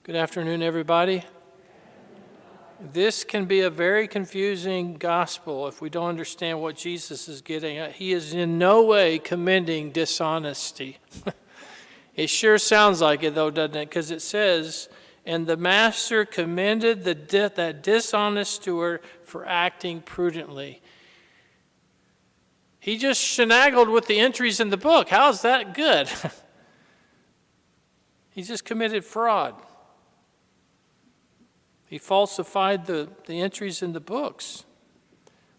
Good afternoon, everybody. This can be a very confusing gospel if we don't understand what Jesus is getting at. He is in no way commending dishonesty. It sure sounds like it, though, doesn't it? Because it says, and the master commended that dishonest steward for acting prudently. He just shenagled with the entries in the book. How is that good? He just committed fraud. He falsified the entries in the books.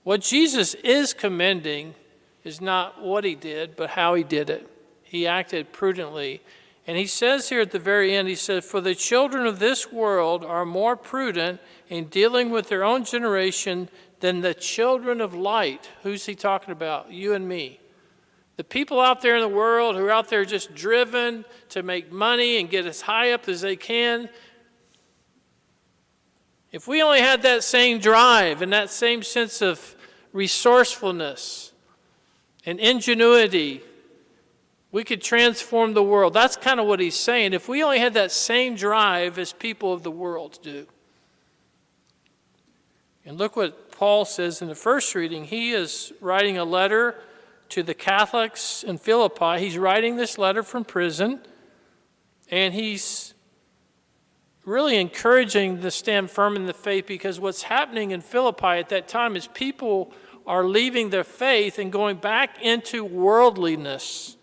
What Jesus is commending is not what he did, but how he did it. He acted prudently. And he says here at the very end, he says, for the children of this world are more prudent in dealing with their own generation than the children of light. Who's he talking about? You and me. The people out there in the world who are out there just driven to make money and get as high up as they can. If we only had that same drive and that same sense of resourcefulness and ingenuity, we could transform the world. That's kind of what he's saying. If we only had that same drive as people of the world do. And look what Paul says in the first reading. He is writing a letter to the Catholics in Philippi. He's writing this letter from prison, and he's really encouraging to stand firm in the faith, because what's happening in Philippi at that time is people are leaving their faith and going back into worldliness.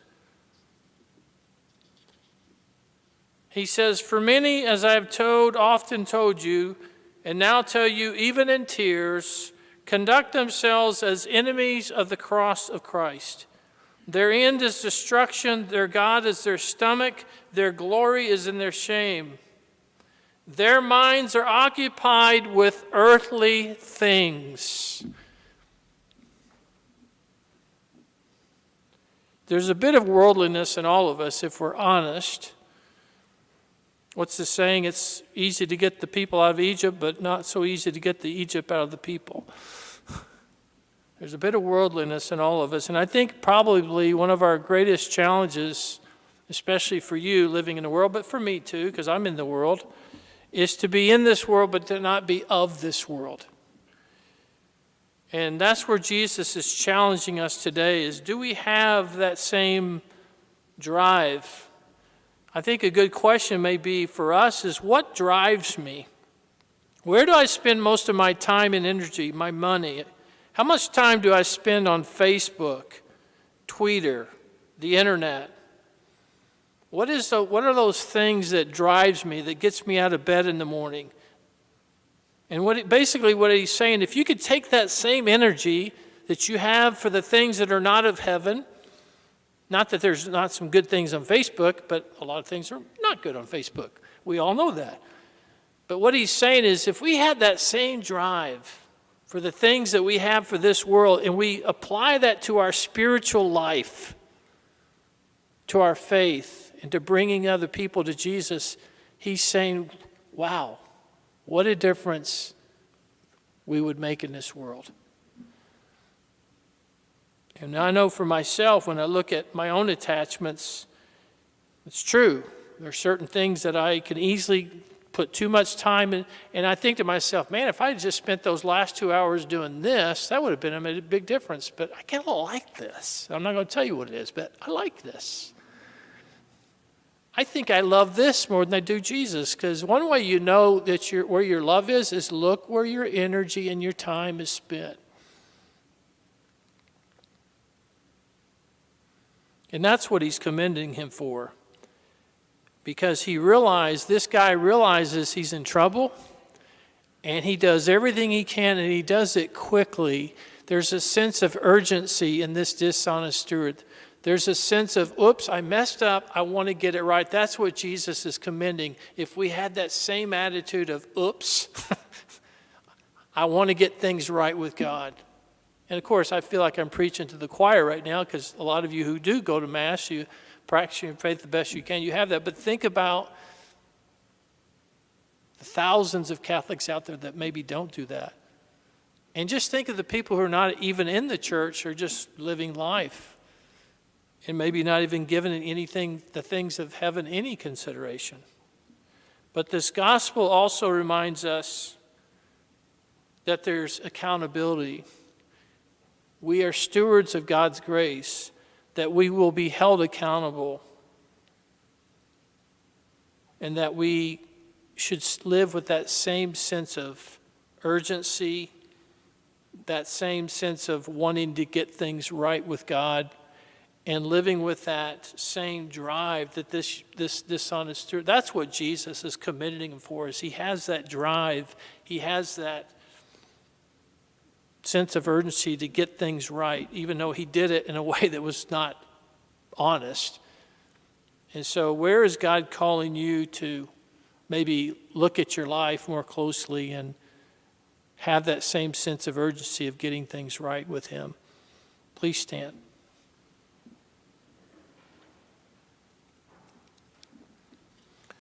He says, for many, as I have often told you, and now tell you even in tears, conduct themselves as enemies of the cross of Christ. Their end is destruction, their God is their stomach, their glory is in their shame. Their minds are occupied with earthly things. There's a bit of worldliness in all of us, if we're honest. What's the saying? It's easy to get the people out of Egypt, but not so easy to get the Egypt out of the people. There's a bit of worldliness in all of us. And I think probably one of our greatest challenges, especially for you living in the world, but for me too, because I'm in the world, is to be in this world, but to not be of this world. And that's where Jesus is challenging us today, is do we have that same drive? I think a good question may be for us is, what drives me? Where do I spend most of my time and energy, my money? How much time do I spend on Facebook, Twitter, the internet? What are those things that drives me, that gets me out of bed in the morning? And basically what he's saying, if you could take that same energy that you have for the things that are not of heaven, not that there's not some good things on Facebook, but a lot of things are not good on Facebook. We all know that. But what he's saying is, if we had that same drive for the things that we have for this world, and we apply that to our spiritual life, to our faith, and to bringing other people to Jesus, he's saying, wow, what a difference we would make in this world. And I know for myself, when I look at my own attachments, it's true. There are certain things that I can easily put too much time in, and I think to myself, man, if I had just spent those last 2 hours doing this, that would have been a big difference. But I kind of like this. I'm not going to tell you what it is, but I like this. I think I love this more than I do Jesus, because one way you know that where your love is look where your energy and your time is spent. And that's what he's commending him for, because this guy realizes he's in trouble, and he does everything he can, and he does it quickly. There's a sense of urgency in this dishonest steward. There's a sense of, oops, I messed up, I want to get it right. That's what Jesus is commending. If we had that same attitude of, oops, I want to get things right with God. And of course, I feel like I'm preaching to the choir right now, because a lot of you who do go to Mass, you practice your faith the best you can, you have that. But think about the thousands of Catholics out there that maybe don't do that. And just think of the people who are not even in the church, or just living life, and maybe not even giving the things of heaven any consideration. But this gospel also reminds us that there's accountability. We are stewards of God's grace, that we will be held accountable, and that we should live with that same sense of urgency, that same sense of wanting to get things right with God, and living with that same drive that this dishonest steward. That's what Jesus is commending him for, is he has that drive, he has that sense of urgency to get things right, even though he did it in a way that was not honest. And so where is God calling you to maybe look at your life more closely and have that same sense of urgency of getting things right with him? Please stand.